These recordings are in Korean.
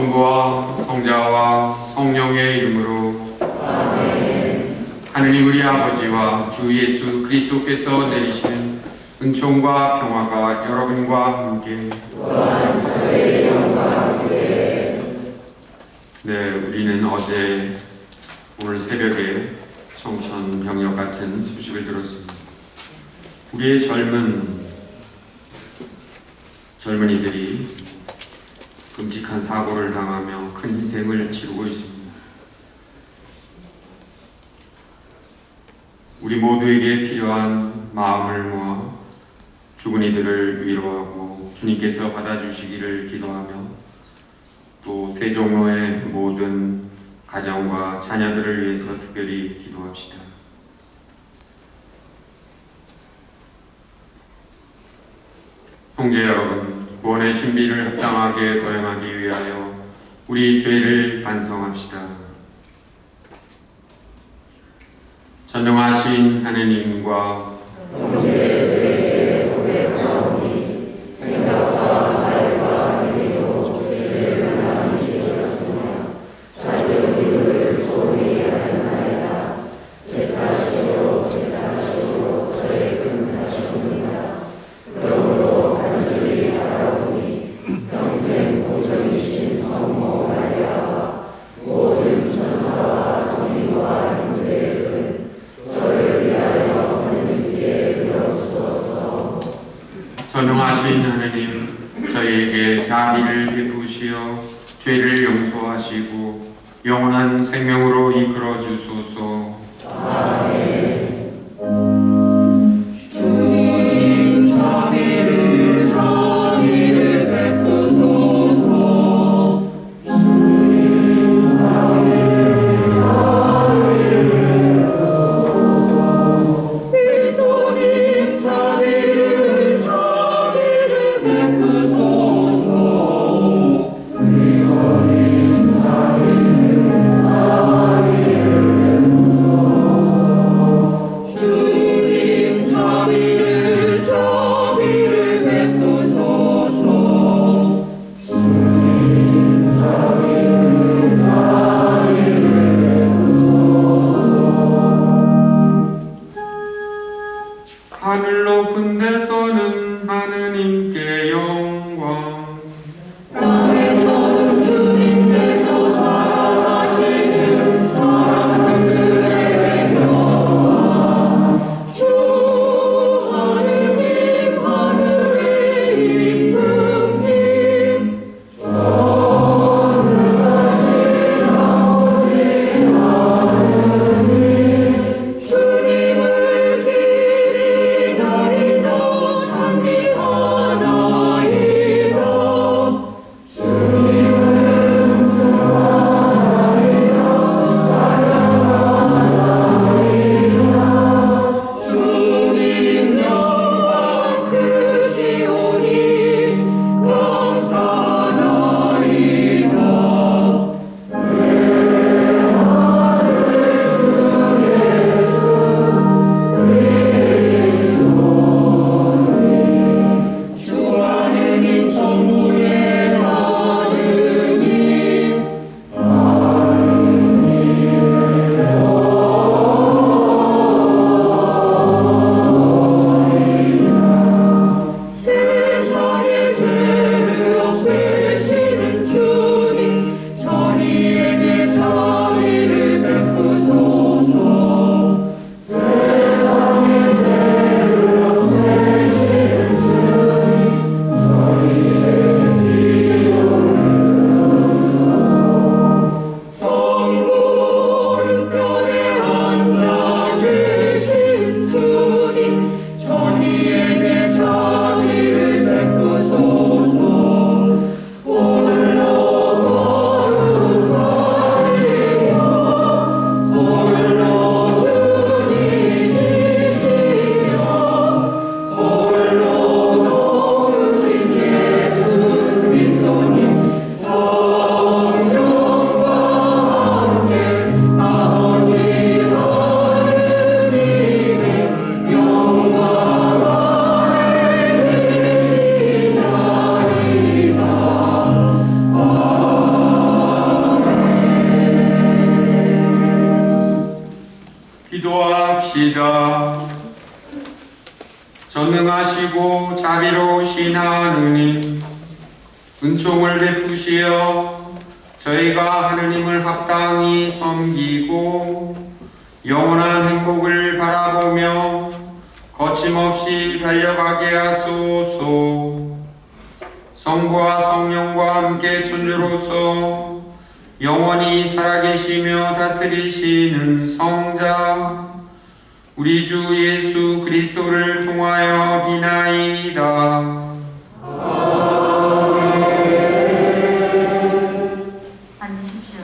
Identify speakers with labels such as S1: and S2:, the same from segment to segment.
S1: 성부와 성자와 성령의 이름으로 하느님 우리 아버지와 주 예수 그리스도께서 내리시는 은총과 평화가 여러분과 함께 네, 우리는 어제 오늘 새벽에 청천벽력 같은 소식을 들었습니다. 우리의 젊은이들이 끔찍한 사고를 당하며 큰 희생을 치르고 있습니다. 우리 모두에게 필요한 마음을 모아 죽은 이들을 위로하고 주님께서 받아주시기를 기도하며 또 세종로의 모든 가정과 자녀들을 위해서 특별히 기도합시다. 형제 여러분, 구원의 신비를 합당하게 도행하기 위하여 우리 죄를 반성합시다. 전능하신 하느님과
S2: 형제들에게 고백하오니 생각과 말과 행위로 죄를 많이 지었으며 자주 이를 소홀히 하였나이다. 제 탓으로 저의 큰 탓이옵니다. 그러므로 간절히 바라오니 평생 보존이신 성모 마리아와 모든 천사와 성인과 형제들은 저를 위하여 하느님께 빌어주소서.
S1: 전능하신 하느님, 저희에게 자비를 베푸시어 죄를 용서하시고 영원한 생명으로 이끌어 주소서.
S2: 아멘.
S3: 주님 자비를 베푸소서. 그리스도님 자비를 베푸소서.
S1: 자비로우신 하느님, 은총을 베푸시어 저희가 하느님을 합당히 섬기고 영원한 행복을 바라보며 거침없이 달려가게 하소서. 성부와 성령과 함께 천주로서 영원히 살아계시며 다스리시는 성자 우리 주 예수 그리스도를 통하여 비나이다.
S2: 앉으십시오.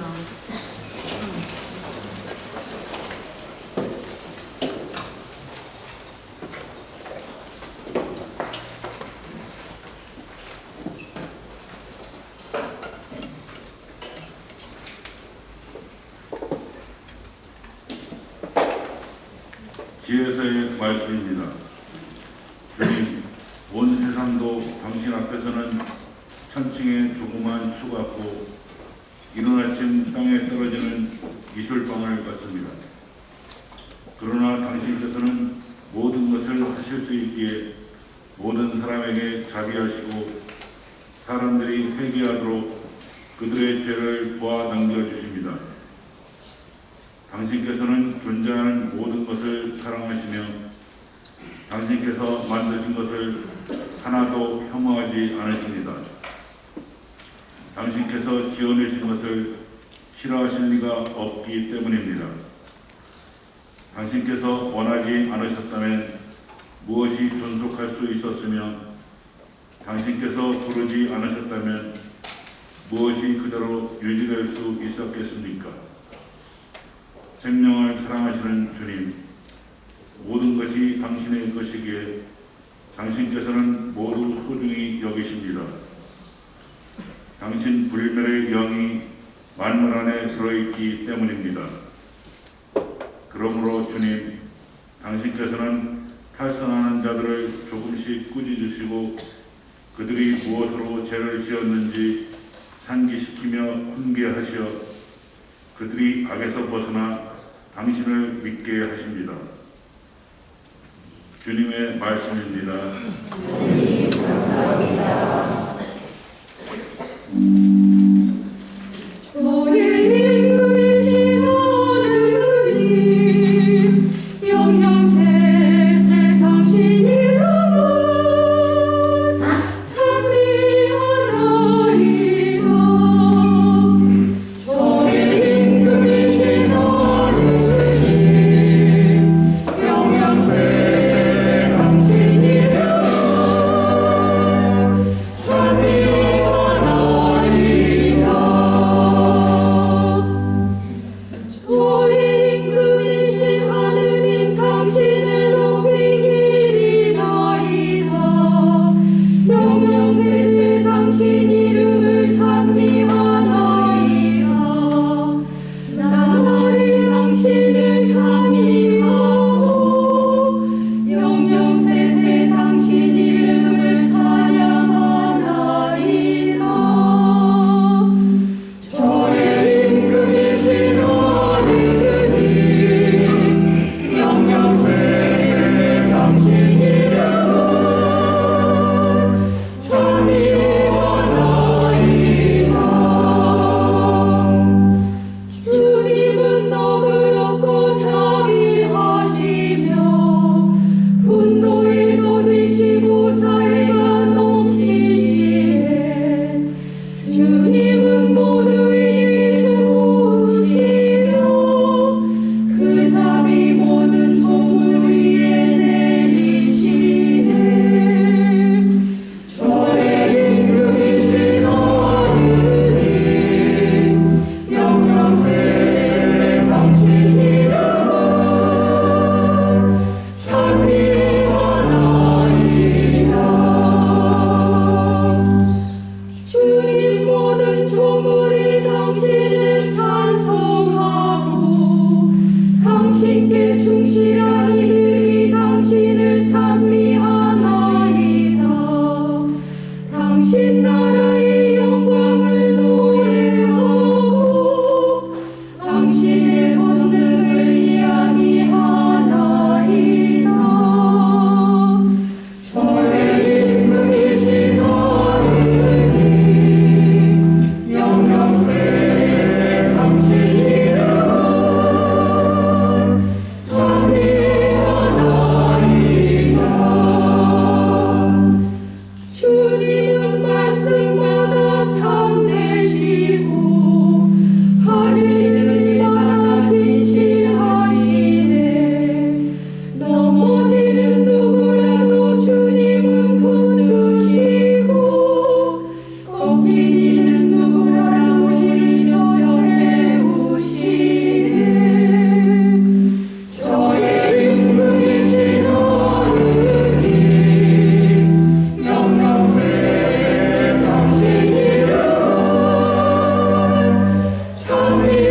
S4: 지혜서의 말씀입니다. 주님, 온 세상도 당신 앞에서는 천칭의 조그만 추 같고 이른 아침 땅에 떨어지는 이슬방울 같습니다. 그러나 당신께서는 모든 것을 하실 수 있기에 모든 사람에게 자비하시고 사람들이 회개하도록 그들의 죄를 보아 남겨주십니다. 당신께서는 존재하는 모든 것을 사랑하시며 당신께서 만드신 것을 하나도 혐오하지 않으십니다. 당신께서 지어내신 것을 싫어하실 리가 없기 때문입니다. 당신께서 원하지 않으셨다면 무엇이 존속할 수 있었으며 당신께서 부르지 않으셨다면 무엇이 그대로 유지될 수 있었겠습니까? 생명을 사랑하시는 주님, 모든 것이 당신의 것이기에 당신께서는 모두 소중히 여기십니다. 당신 불멸의 영이 만물 안에 들어있기 때문입니다. 그러므로 주님, 당신께서는 탈선하는 자들을 조금씩 꾸짖으시고 그들이 무엇으로 죄를 지었는지 상기시키며 훈계하시어 그들이 악에서 벗어나 당신을 믿게 하십니다. 주님의 말씀입니다.
S2: 주님 감사합니다.
S3: 이는 누구라고 일으켜 세우시는 저의 임금이신 어른이 영광스레 당신 이름은 찬미하나이다.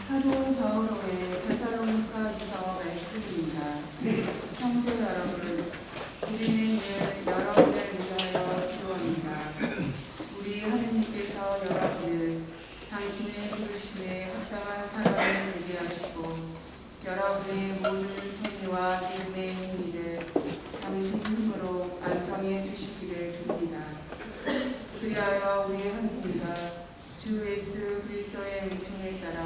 S5: 사도 바오로의 데살로니가서 말씀입니다. 형제 여러분, 우리는 늘 여러분을 위하여 기도합니다. 우리 하느님께서 여러분을 당신의 부르심에 합당한 사람을 되게 하시고 여러분의 모든 생애와 믿음의 행위를 당신 힘으로 완성해 주시기를 빕니다. 그리하여 우리 하느님과 주 예수 그리스도의 은총에 따라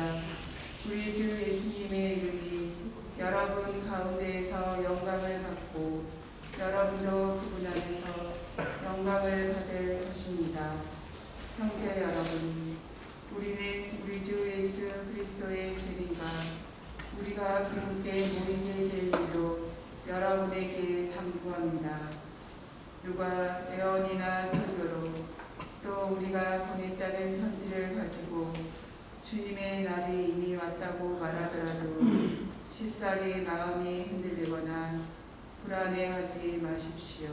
S5: 우리 주 예수님의 이름이 여러분 가운데에서 영광을 받고 여러분도 그분 안에서 영광을 받을 것입니다. 형제 여러분, 우리는 우리 주 예수 그리스도의 재림과 우리가 그분께 모이게 될 일로 여러분에게 당부합니다. 누가 예언이나 설교로 또 우리가 보냈다는 편지를 가지고 주님의 날이 이미 왔다고 말하더라도 쉽사리 마음이 흔들리거나 불안해하지 마십시오.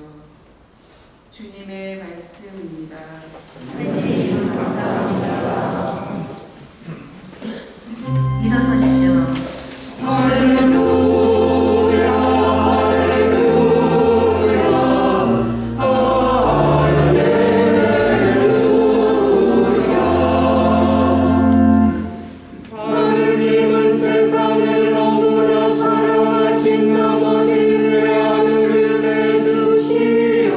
S5: 주님의 말씀입니다.
S2: 하느님 감사합니다. 일어서십시오.
S3: 할렐루야 하느님은 세상을 너무나 사랑하신 나머지 외아들을 내주시며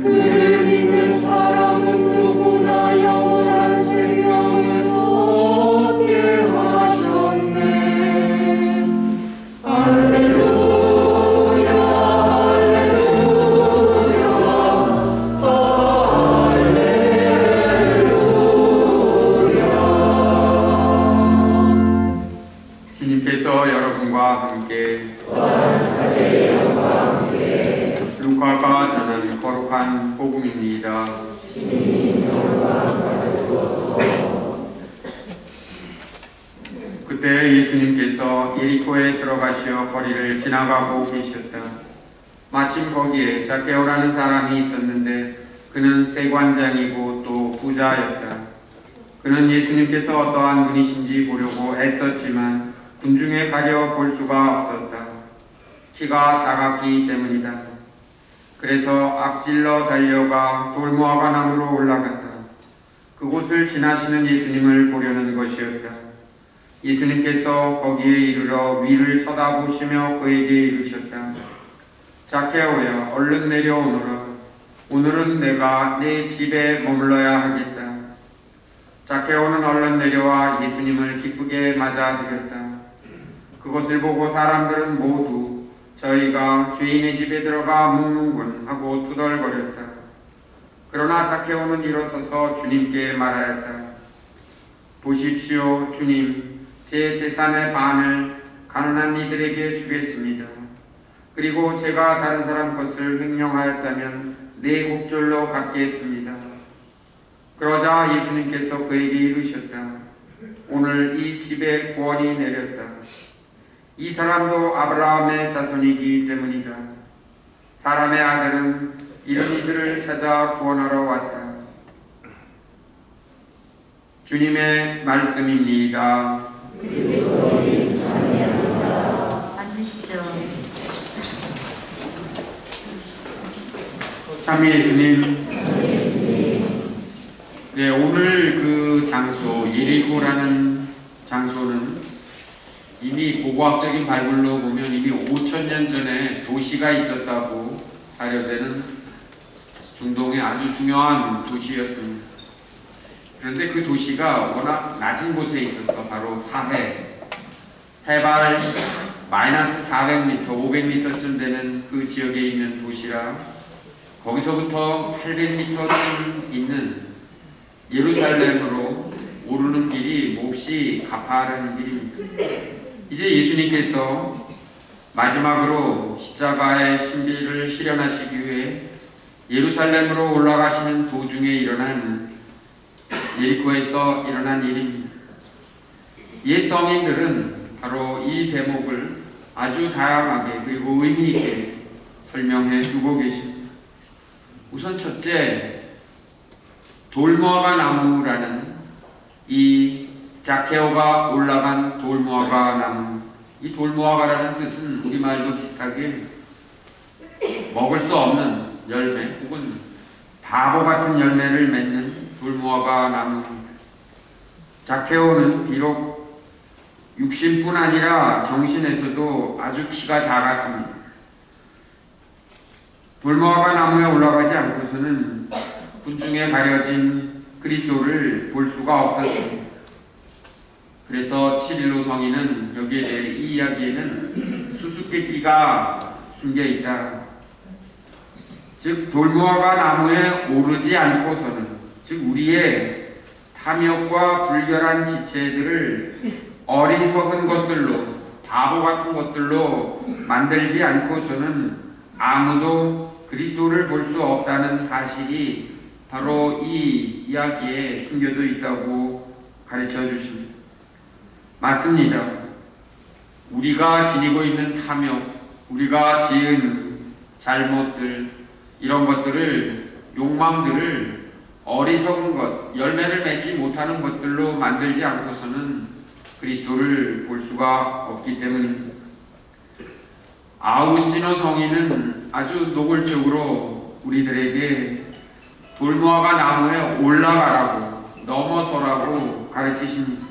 S3: 그를 믿는 사람은 누구나 영원한 생명을 얻게 하셨네. 할렐루야
S1: 주님께서 여러분과 함께 루카가 전한 거룩한 복음입니다. 그때 예수님께서 예리코에 들어가시어 거리를 지나가고 계셨다. 마침 거기에 자케오라는 사람이 있었는데 그는 세관장이고 또 부자였다. 그는 예수님께서 어떠한 분이신지 보려고 애썼지만 군중에 가려 볼 수가 없었다. 키가 작았기 때문이다. 그래서 앞질러 달려가 돌무화과 나무로 올라갔다. 그곳을 지나시는 예수님을 보려는 것이었다. 예수님께서 거기에 이르러 위를 쳐다보시며 그에게 이르셨다. 자케오야, 얼른 내려오너라. 오늘은 내가 네 집에 머물러야 하겠다. 자케오는 얼른 내려와 예수님을 기쁘게 맞아들였다. 그것을 보고 사람들은 모두 저희가 주인의 집에 들어가 묵는군 하고 투덜거렸다. 그러나 자케오는 일어서서 주님께 말하였다. 보십시오, 주님, 제 재산의 반을 가난한 이들에게 주겠습니다. 그리고 제가 다른 사람 것을 횡령하였다면 네 곡절로 갚겠습니다. 그러자 예수님께서 그에게 이르셨다. 오늘 이 집에 구원이 내렸다. 이 사람도 아브라함의 자손이기 때문이다. 사람의 아들은 이런 이들을 찾아 구원하러 왔다. 주님의 말씀입니다.
S2: 앉으십시오.
S1: 참미 예수님. 네, 오늘 그 장소 예리코라는 장소는 이미 고고학적인 발굴로 보면 이미 5,000년 전에 도시가 있었다고 자료되는 중동의 아주 중요한 도시였습니다. 그런데 그 도시가 워낙 낮은 곳에 있어서 바로 사해, 해발 마이너스 400m, 500m쯤 되는 그 지역에 있는 도시라 거기서부터 800m쯤 있는 예루살렘으로 오르는 길이 몹시 가파른 길입니다. 이제 예수님께서 마지막으로 십자가의 신비를 실현하시기 위해 예루살렘으로 올라가시는 도중에 일어난 예리코에서 일어난 일입니다. 옛 성인들은 바로 이 대목을 아주 다양하게 그리고 의미 있게 설명해 주고 계십니다. 우선 첫째, 돌무화과 나무라는 이 자케오가 올라간 돌무화과 나무. 이 돌무화과라는 뜻은 우리말도 비슷하게 먹을 수 없는 열매 혹은 바보 같은 열매를 맺는 돌무화과 나무입니다. 자케오는 비록 육신뿐 아니라 정신에서도 아주 키가 작았습니다. 돌무화과 나무에 올라가지 않고서는 군중에 가려진 그리스도를 볼 수가 없었습니다. 그래서 7.15 성인은 여기에 대해 이 이야기에는 수수께끼가 숨겨 있다. 즉 돌무화과 나무에 오르지 않고서는, 즉 우리의 탐욕과 불결한 지체들을 어리석은 것들로, 바보 같은 것들로 만들지 않고서는 아무도 그리스도를 볼 수 없다는 사실이 바로 이 이야기에 숨겨져 있다고 가르쳐 주십니다. 맞습니다. 우리가 지니고 있는 탐욕, 우리가 지은 잘못들, 이런 것들을, 욕망들을 어리석은 것, 열매를 맺지 못하는 것들로 만들지 않고서는 그리스도를 볼 수가 없기 때문입니다. 아우구스티노 성인은 아주 노골적으로 우리들에게 돌무화과 나무에 올라가라고, 넘어서라고 가르치십니다.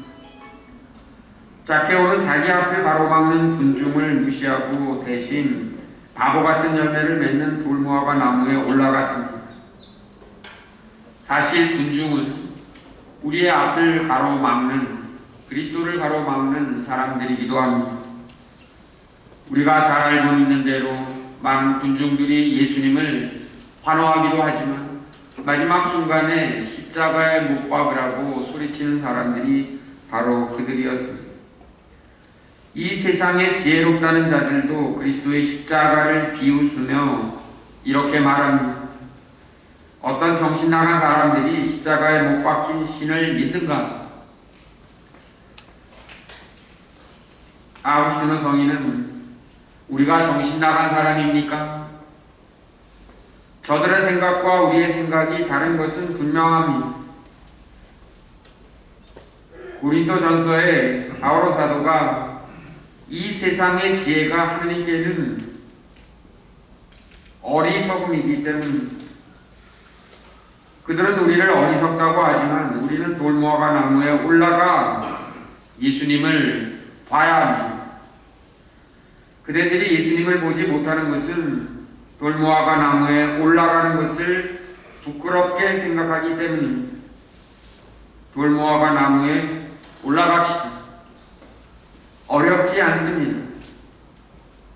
S1: 자케오는 자기 앞을 가로막는 군중을 무시하고 대신 바보 같은 열매를 맺는 돌무화과 나무에 올라갔습니다. 사실 군중은 우리의 앞을 가로막는, 그리스도를 가로막는 사람들이기도 합니다. 우리가 잘 알고 있는 대로 많은 군중들이 예수님을 환호하기도 하지만 마지막 순간에 십자가에 못 박으라고 소리치는 사람들이 바로 그들이었습니다. 이 세상에 지혜롭다는 자들도 그리스도의 십자가를 비웃으며 이렇게 말합니다. 어떤 정신 나간 사람들이 십자가에 못 박힌 신을 믿는가? 아우구스티노 성인은 우리가 정신 나간 사람입니까? 저들의 생각과 우리의 생각이 다른 것은 분명합니다. 고린도전서에 바오로 사도가 이 세상의 지혜가 하나님께는 어리석음이기 때문입니다. 그들은 우리를 어리석다고 하지만 우리는 돌무화과 나무에 올라가 예수님을 봐야 합니다. 그대들이 예수님을 보지 못하는 것은 돌무화과 나무에 올라가는 것을 부끄럽게 생각하기 때문입니다. 돌무화과 나무에 올라갑시다. 어렵지 않습니다.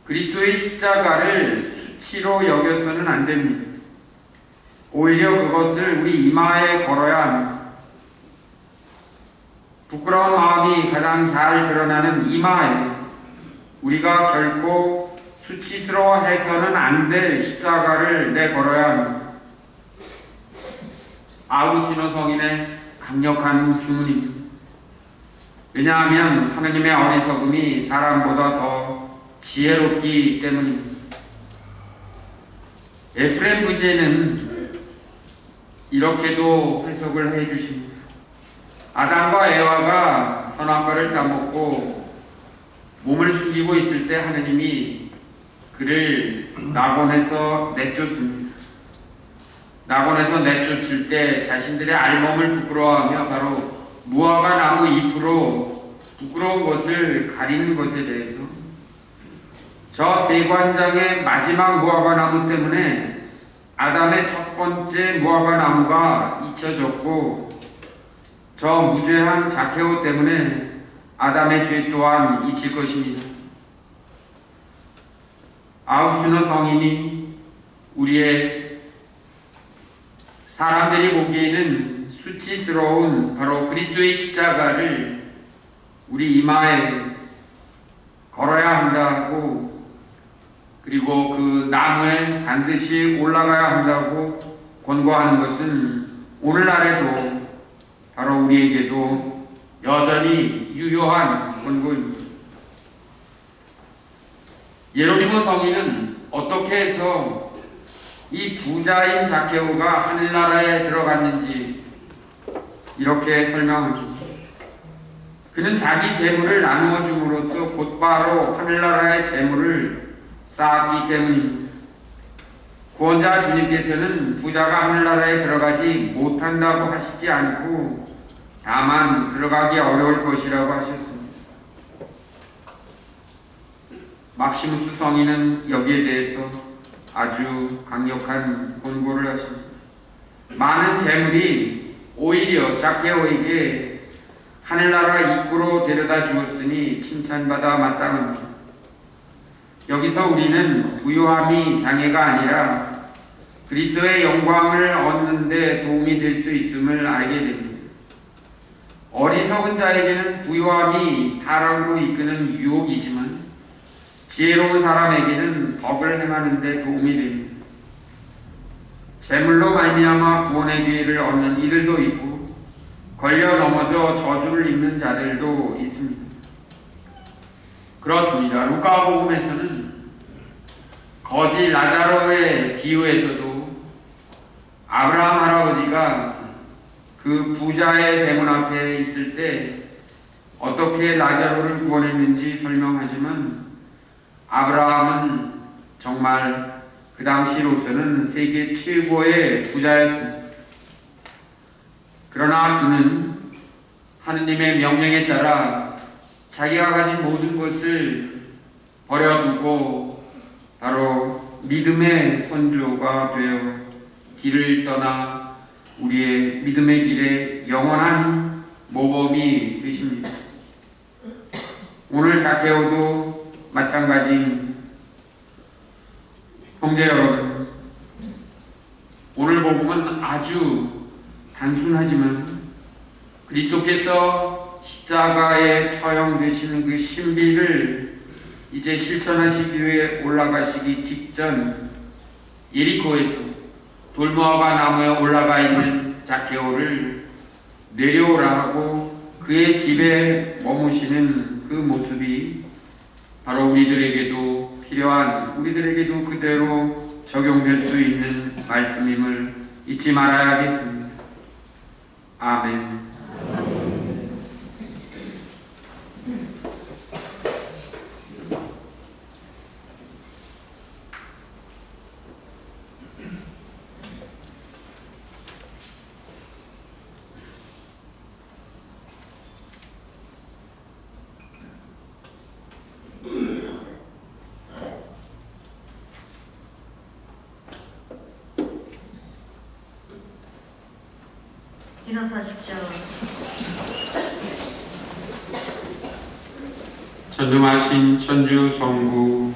S1: 그리스도의 십자가를 수치로 여겨서는 안 됩니다. 오히려 그것을 우리 이마에 걸어야 합니다. 부끄러운 마음이 가장 잘 드러나는 이마에 우리가 결코 수치스러워해서는 안 될 십자가를 내걸어야 합니다. 아우구스티노 성인의 강력한 주문입니다. 왜냐하면 하나님의 어리석음이 사람보다 더 지혜롭기 때문입니다. 에프레임 부제는 이렇게도 해석을 해주십니다. 아담과 에와가 선악과를 따먹고 몸을 숨기고 있을 때 하나님이 그를 낙원에서 내쫓습니다. 낙원에서 내쫓을 때 자신들의 알몸을 부끄러워하며 바로 무화과 나무 잎으로 부끄러운 것을 가리는 것에 대해서 저 세관장의 마지막 무화과 나무 때문에 아담의 첫 번째 무화과 나무가 잊혀졌고 저 무죄한 자케오 때문에 아담의 죄 또한 잊힐 것입니다. 아우구스티노 성인이 우리의 사람들이 보기에는 수치스러운 바로 그리스도의 십자가를 우리 이마에 걸어야 한다고 그리고 그 나무에 반드시 올라가야 한다고 권고하는 것은 오늘날에도 바로 우리에게도 여전히 유효한 권고입니다. 예로니모 성인은 어떻게 해서 이 부자인 자케오가 하늘나라에 들어갔는지 이렇게 설명합니다. 그는 자기 재물을 나누어 줌으로써 곧바로 하늘나라의 재물을 쌓았기 때문입니다. 구원자 주님께서는 부자가 하늘나라에 들어가지 못한다고 하시지 않고 다만 들어가기 어려울 것이라고 하셨습니다. 막시무스 성인은 여기에 대해서 아주 강력한 권고를 하십니다. 많은 재물이 오히려 자케오에게 하늘나라 입구로 데려다 주었으니 칭찬받아 마땅합니다. 여기서 우리는 부유함이 장애가 아니라 그리스도의 영광을 얻는 데 도움이 될 수 있음을 알게 됩니다. 어리석은 자에게는 부유함이 타락으로 이끄는 유혹이지만 지혜로운 사람에게는 덕을 행하는 데 도움이 됩니다. 재물로 말미암아 구원의 기회를 얻는 이들도 있고 걸려 넘어져 저주를 입는 자들도 있습니다. 그렇습니다. 루카복음에서는 거지 라자로의 비유에서도 아브라함 할아버지가 그 부자의 대문 앞에 있을 때 어떻게 라자로를 구원했는지 설명하지만 아브라함은 정말 그 당시로서는 세계 최고의 부자였습니다. 그러나 그는 하느님의 명령에 따라 자기가 가진 모든 것을 버려두고 바로 믿음의 선조가 되어 길을 떠나 우리의 믿음의 길에 영원한 모범이 되십니다. 오늘 자케오도 마찬가지입니다. 형제 여러분, 오늘 복음은 아주 단순하지만 그리스도께서 십자가에 처형되시는 그 신비를 이제 실천하시기 위해 올라가시기 직전 예리코에서 돌무화과 나무에 올라가 있는 자케오를 내려오라 하고 그의 집에 머무시는 그 모습이 바로 우리들에게도 필요한, 우리들에게도 그대로 적용될 수 있는 말씀임을 잊지 말아야겠습니다. 아멘.
S2: 일어서십시오.
S1: 전능하신 천주 성부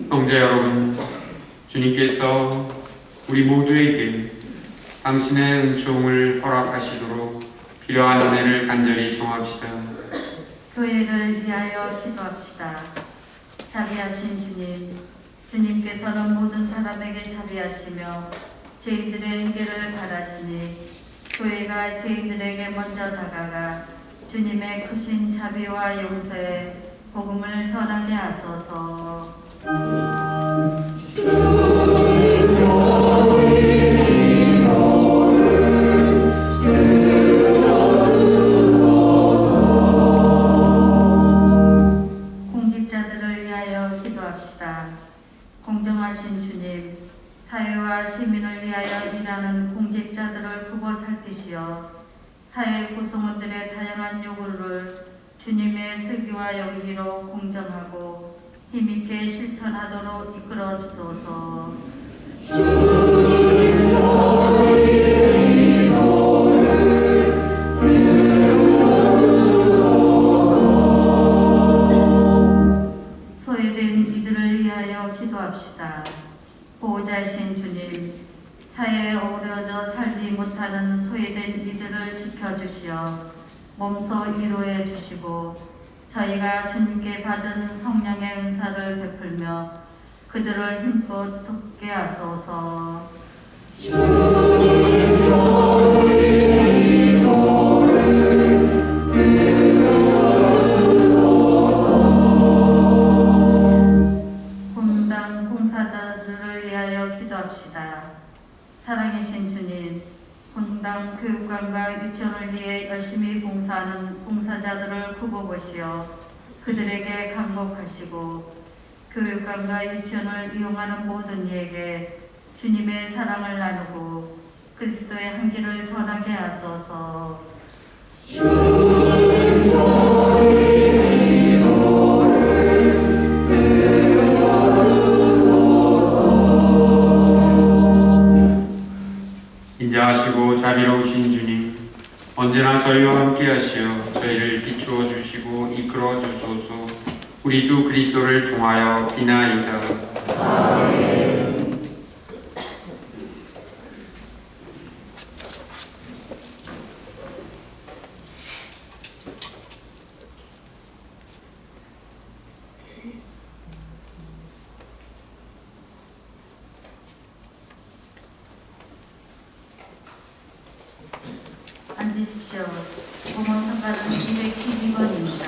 S1: 형제 여러분, 주님께서 우리 모두에게 당신의 은총을 허락하시도록 필요한 은혜를 간절히 청합시다.
S2: 교회를 위하여 기도합시다. 자비하신 주님, 주님께서는 모든 사람에게 자비하시며 죄인들의 은혜를 바라시니 교회가 죄인들에게 먼저 다가가 주님의 크신 자비와 용서의 복음을 전하게 하소서.
S3: 주님 저희 기도를 들어주시옵소서.
S2: 모든 요구를 주님의 슬기와 용기로 공정하고 힘있게 실천하도록 이끌어 주소서.
S3: 주님 저희 기도를 들어주소서.
S2: 소외된 이들을 위하여 기도합시다. 보호자이신 주님, 사회에 어우러져 살지 못하는 소외된 이들을 지켜주시어 몸소 위로해 주시고 저희가 주님께 받은 성령의 은사를 베풀며 그들을 힘껏 돕게 하소서.
S3: 주님 저희 기도를 들어주소서.
S2: 본당 봉사자들을 위하여 기도합시다. 사랑이신 주님, 본당 교육관과 유치원을 위해 열심히 봉사하는 봉사자들을 굽어보시어 그들에게 강복하시고 교육관과 유치원을 이용하는 모든 이에게 주님의 사랑을 나누고 그리스도의 향기를 전하게 하소서.
S3: 주님 저희 기도를 들어주소서.
S1: 인자하시고 자비로우신 주님, 언제나 저희와 함께하시어 저희를 비추어 주시고 이끌어 주소서. 우리 주 그리스도를 통하여 비나이다.
S3: 아멘.
S2: 앉으십시오. 공헌성가는 212번입니다.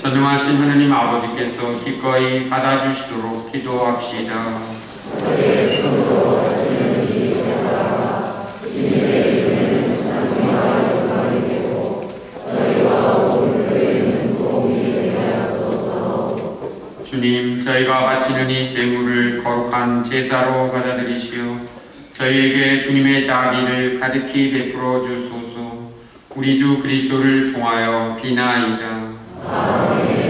S1: 전능하신 하느님 아버지께서 기꺼이 받아주시도록 기도합시다. 주님, 저희가 바치는 이 제물을 거룩한 제사로 받아들이시어 저희에게 주님의 자비를 가득히 베풀어 주소서. 우리 주 그리스도를 통하여 비나이다. 아멘.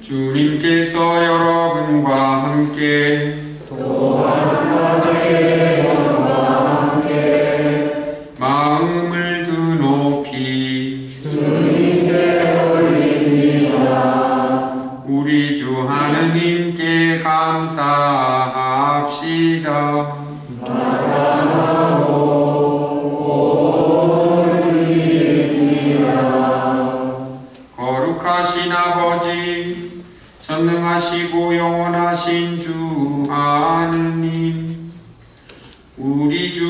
S1: 주님께서 여러분과 함께
S3: 또한 사제의 영과 함께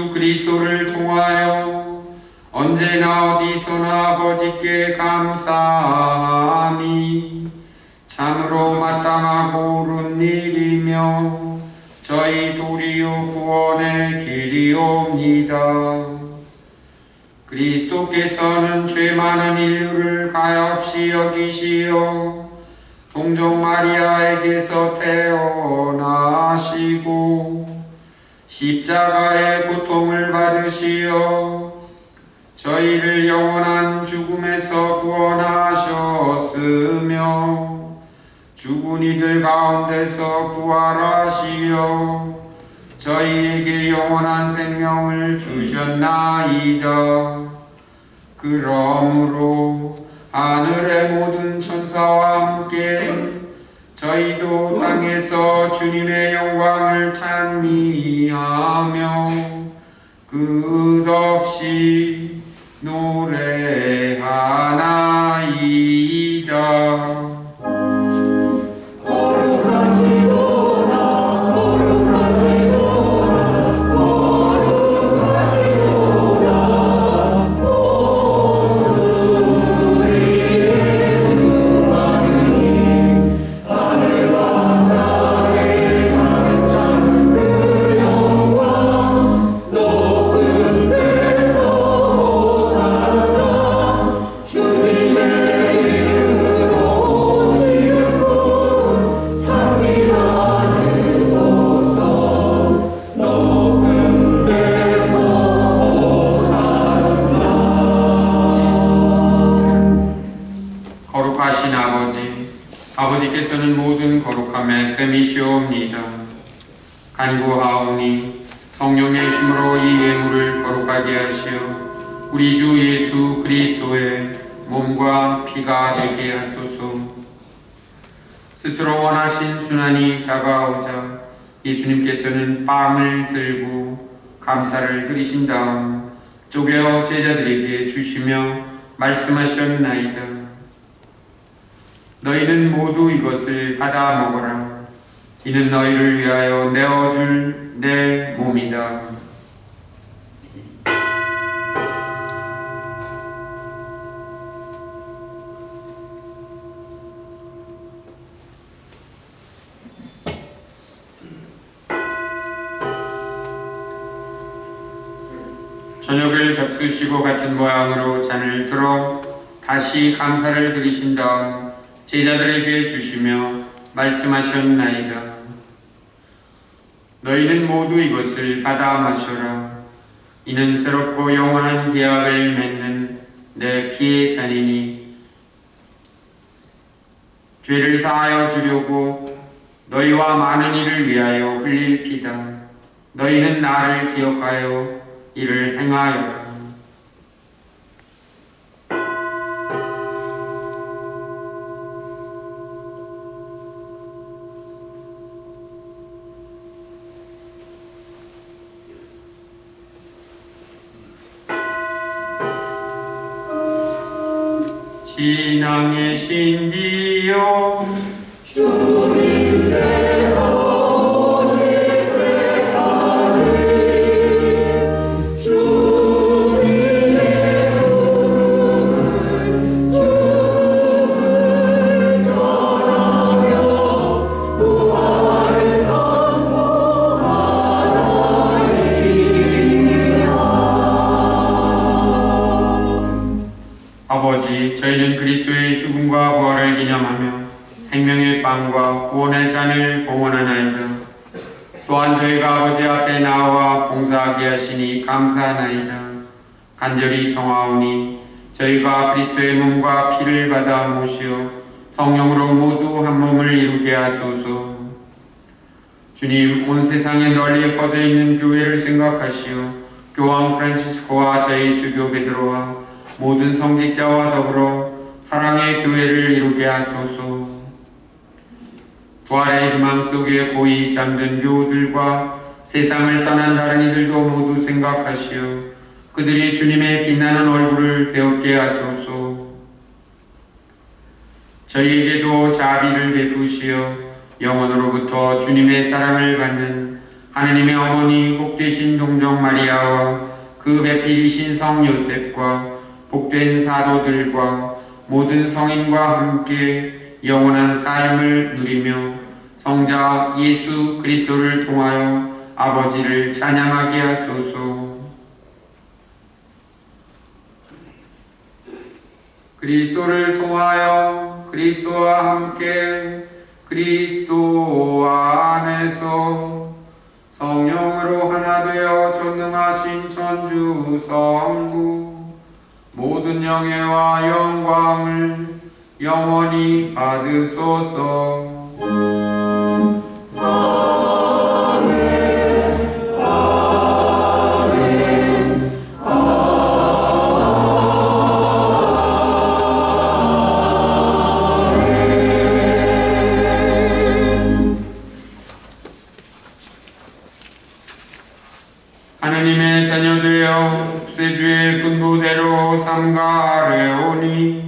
S1: 주 그리스도를 통하여 언제나 어디서나 아버지께 감사함이 참으로 마땅하고 옳은 일이며 저희 도리어 구원의 길이옵니다. 그리스도께서는 죄 많은 인류를 가엾이 여기시어 동정 마리아에게서 태어나시고 십자가의 고통을 받으시어 저희를 영원한 죽음에서 구원하셨으며 죽은 이들 가운데서 부활하시어 저희에게 영원한 생명을 주셨나이다. 그러므로 하늘의 모든 천사와 함께 저희도 땅에서 주님의 영광을 찬미하며 끝없이 노래하나이다. 거룩하신 아버지께서는 모든 거룩함의 셈이시옵니다. 간구하오니 성령의 힘으로 이 예물을 거룩하게 하시어 우리 주 예수 그리스도의 몸과 피가 되게 하소서. 스스로 원하신 순환이 다가오자 예수님께서는 빵을 들고 감사를 드리신 다음 쪼개어 제자들에게 주시며 말씀하셨나이다. 너희는 모두 이것을 받아 먹어라. 이는 너희를 위하여 내어줄 내 몸이다. 저녁을 잡수시고 같은 모양으로 잔을 들어 다시 감사를 드리신 다음 제자들에게 주시며 말씀하셨나이다. 너희는 모두 이것을 받아 마셔라. 이는 새롭고 영원한 계약을 맺는 내 피의 잔이니 죄를 사하여 주려고 너희와 많은 이를 위하여 흘릴 피다. 너희는 나를 기억하여 이를 행하여라. 신앙의 신비여
S3: 주님께서 오실 때까지 주님의 죽음을 전하며 부활을 선포하나이다.
S1: 아버지, 저희는 그리스도의 죽음과 부활을 기념하며 생명의 빵과 구원의 잔을 봉헌하나이다. 또한 저희가 아버지 앞에 나와 봉사하게 하시니 감사하나이다. 간절히 청하오니 저희가 그리스도의 몸과 피를 받아 모시어 성령으로 모두 한 몸을 이루게 하소서. 주님, 온 세상에 널리 퍼져 있는 교회를 생각하시어 교황 프란치스코와 저희 주교 베드로와 모든 성직자와 더불어 사랑의 교회를 이루게 하소서. 부활의 희망 속에 고이 잠든 교우들과 세상을 떠난 다른 이들도 모두 생각하시어 그들이 주님의 빛나는 얼굴을 배웠게 하소서. 저희에게도 자비를 베푸시어 영원으로부터 주님의 사랑을 받는 하느님의 어머니 복되신 동정 마리아와 그 배필이신 성 요셉과 복된 사도들과 모든 성인과 함께 영원한 삶을 누리며 성자 예수 그리스도를 통하여 아버지를 찬양하게 하소서. 그리스도를 통하여 그리스도와 함께 그리스도 안에서 성령으로 하나 되어 전능하신 천주 성부 모든 영예와 영광을 영원히 받으소서. 하느님의 자녀되어 국세주의 분부대로 삼가하려오니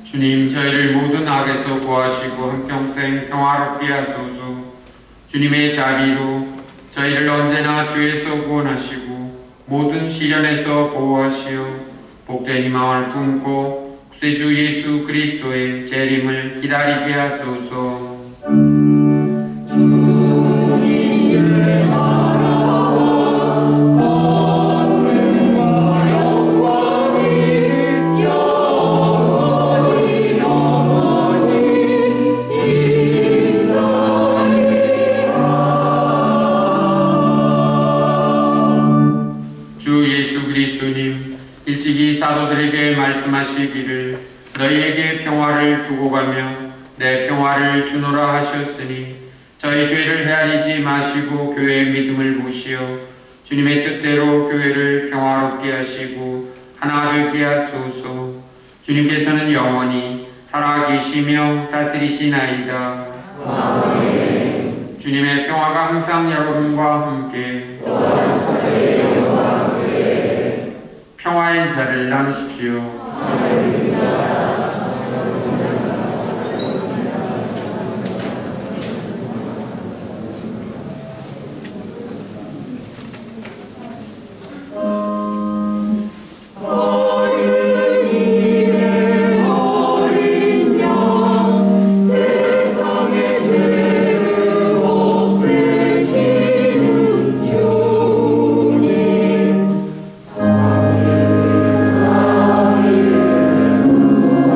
S1: 주님, 저희를 모든 악에서 구하시고 한평생 평화롭게 하소서. 주님의 자비로 저희를 언제나 죄에서 구원하시고 모든 시련에서 보호하시어 복된 희망을 품고 구세주 예수 그리스도의 재림을 기다리게 하소서.
S3: 주님의 나라와 권능과 영광이 영원히 있나이다.
S1: 주 예수 그리스도님, 일찍이 사도들에게 말씀하시기를 너희에게 평화를 두고 가며 내 평화를 주노라 하셨으니 저희 죄를 헤아리지 마시고 교회의 믿음을 보시어 주님의 뜻대로 교회를 평화롭게 하시고 하나 되게 하소서. 주님께서는 영원히 살아계시며 다스리시나이다. 아멘. 주님의 평화가 항상 여러분과 함께 평화의 인사를 나누십시오.
S3: 주님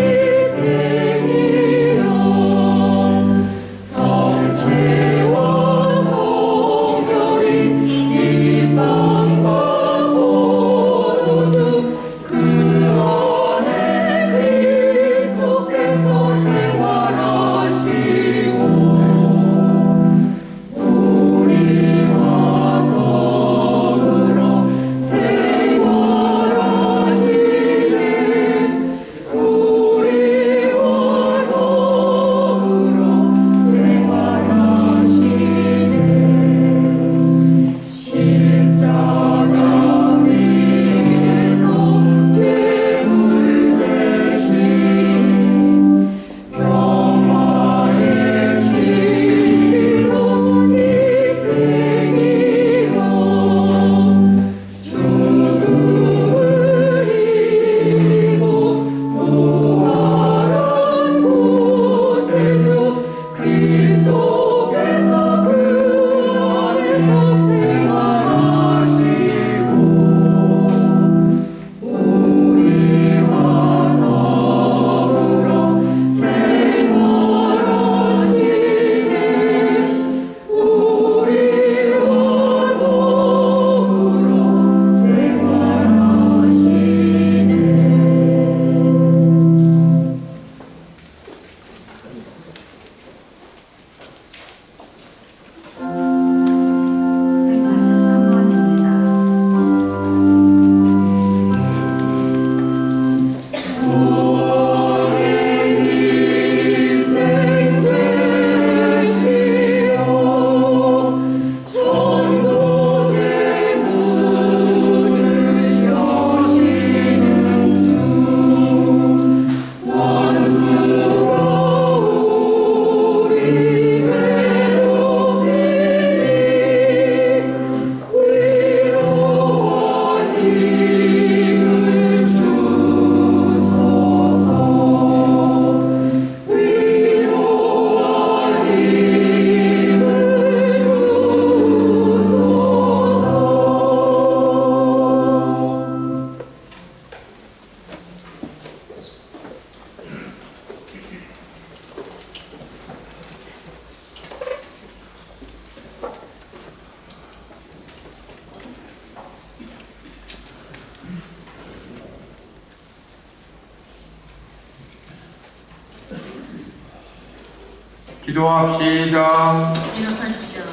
S1: 기도합시다.
S2: 기록하십시오.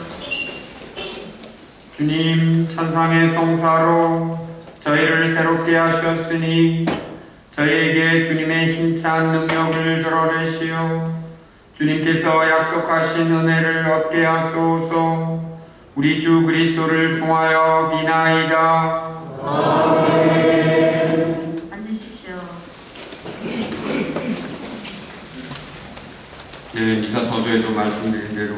S1: 주님, 천상의 성사로 저희를 새롭게 하셨으니 저희에게 주님의 힘찬 능력을 드러내시어 주님께서 약속하신 은혜를 얻게 하소서. 우리 주 그리스도를 통하여 비나이다.
S2: 앉으십시오.
S1: 네, 미사 서두에도 말씀드린 대로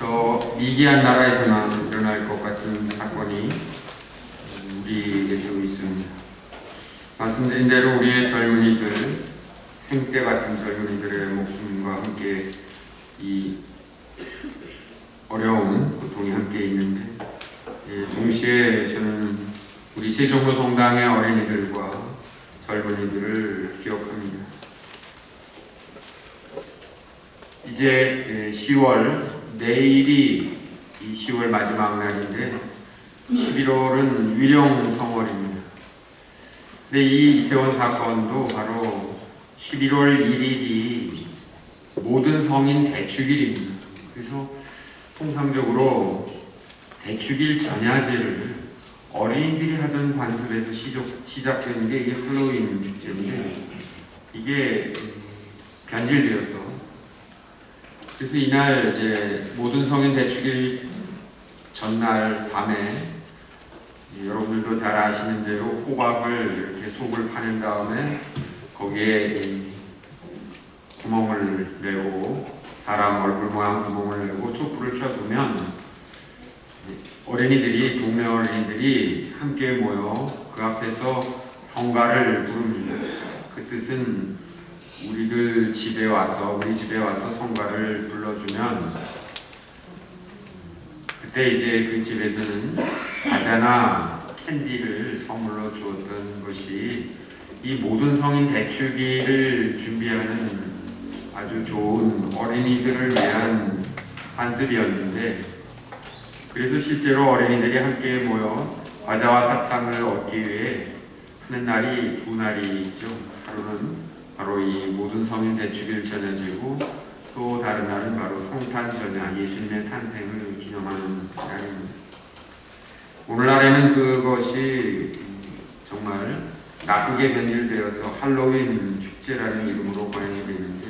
S1: 저 미개한 나라에서만 일어날 것 같은 사건이 우리에게도 있습니다. 말씀드린 대로 우리의 젊은이들, 생때 같은 젊은이들의 목숨과 함께 이 어려움, 고통이 함께 있는데 동시에 저는 우리 세종로 성당의 어린이들과 젊은이들을 기억합니다. 이제 10월, 내일이 이 10월 마지막 날인데 11월은 위령성월입니다. 근데 이 이태원 사건도 바로 11월 1일이 모든 성인 대축일입니다. 그래서 통상적으로 대축일 전야제를 어린이들이 하던 관습에서 시작되는 게 이게 할로윈 축제인데 이게 변질되어서 그래서 이날 이제 모든 성인 대축일 전날 밤에 여러분들도 잘 아시는 대로 호박을 이렇게 속을 파낸 다음에 거기에 구멍을 내고 사람 얼굴 모양 구멍을 내고 촛불을 켜두면 어린이들이 동네 어린이들이 함께 모여 그 앞에서 성가를 부릅니다. 그 뜻은 우리 집에 와서 성가를 불러주면 그때 이제 그 집에서는 과자나 캔디를 선물로 주었던 것이 이 모든 성인 대축일을 준비하는 아주 좋은 어린이들을 위한 관습이었는데 그래서 실제로 어린이들이 함께 모여 과자와 사탕을 얻기 위해 하는 날이 두 날이 있죠. 하루는 바로 이 모든 성인 대축일 전야제고 또 다른 날은 바로 성탄 전야, 예수님의 탄생을 기념하는 날입니다. 오늘날에는 그것이 정말 나쁘게 변질되어서 할로윈 축제라는 이름으로 거행이 되는데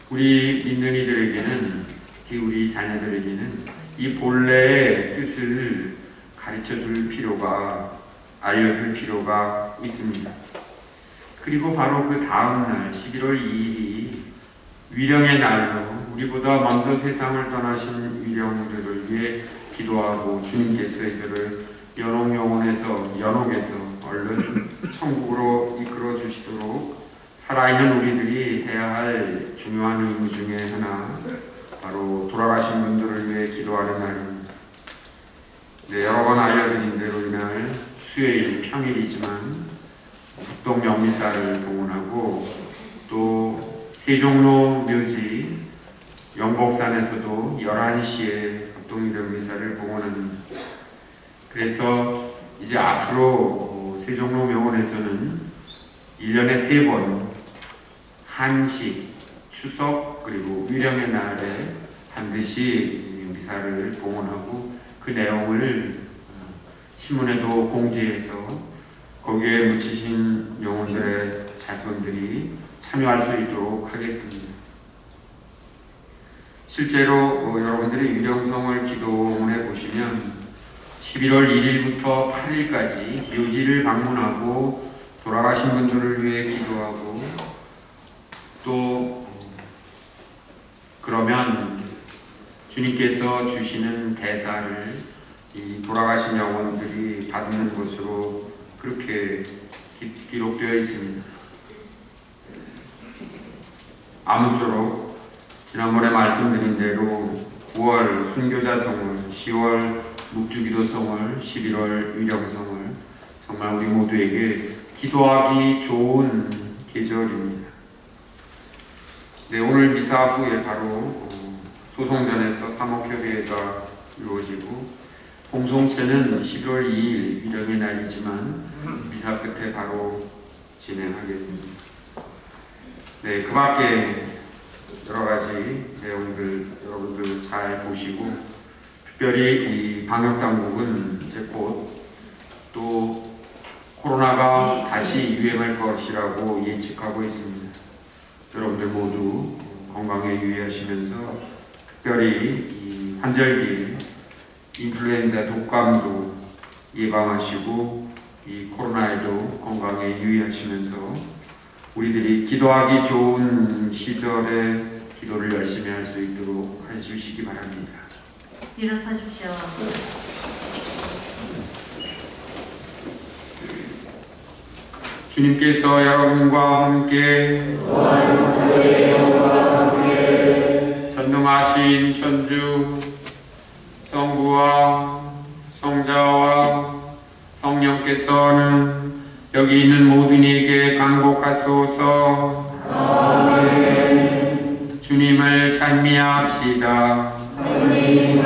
S1: 우리 믿는 이들에게는, 특히 우리 자녀들에게는 이 본래의 뜻을 가르쳐줄 필요가, 알려줄 필요가 있습니다. 그리고 바로 그 다음 날 11월 2일이 위령의 날로 우리보다 먼저 세상을 떠나신 위령들을 위해 기도하고 주님께서 이들을 연옥에서 얼른 천국으로 이끌어 주시도록 살아있는 우리들이 해야 할 중요한 의무 중에 하나 바로 돌아가신 분들을 위해 기도하는 날입니다. 네, 여러 번 알려드린 대로 이날 수요일 평일이지만 북동 영미사를 봉헌하고 또 세종로 묘지 영복산에서도 11시에 북동 영미사를 봉헌합니다. 그래서 이제 앞으로 세종로 명원에서는 1년에 3번 한식, 추석 그리고 위령의 날에 반드시 미사를 봉헌하고 그 내용을 신문에도 공지해서 거기에 묻히신 영혼들의 자손들이 참여할 수 있도록 하겠습니다. 실제로 여러분들이 위령성을 기도문에 보시면 11월 1일부터 8일까지 묘지를 방문하고 돌아가신 분들을 위해 기도하고 또 그러면 주님께서 주시는 대사를 이 돌아가신 영혼들이 받는 것으로 그렇게 기록되어 있습니다. 아무쪼록 지난번에 말씀드린 대로 9월 순교자성을, 10월 묵주기도성을, 11월 위령성을 정말 우리 모두에게 기도하기 좋은 계절입니다. 네, 오늘 미사 후에 바로 소송전에서 사목협의회가 이루어지고 공송체는 11월 2일 위령의 날이지만 미사 끝에 바로 진행하겠습니다. 네, 그 밖에 여러 가지 내용들 여러분들 잘 보시고, 특별히 이 방역 당국은 이제 곧 또 코로나가 다시 유행할 것이라고 예측하고 있습니다. 여러분들 모두 건강에 유의하시면서, 특별히 이 환절기에 인플루엔자 독감도 예방하시고 이 코로나에도 건강에 유의하시면서 우리들이 기도하기 좋은 시절에 기도를 열심히 할 수 있도록 해주시기 바랍니다.
S2: 일어서십시오.
S1: 주님께서 여러분과 함께 전능하신 천주 성부와 성자와 성령께서는 여기 있는 모든 이에게 강복하소서. 주님을 찬미합시다.
S3: 하나님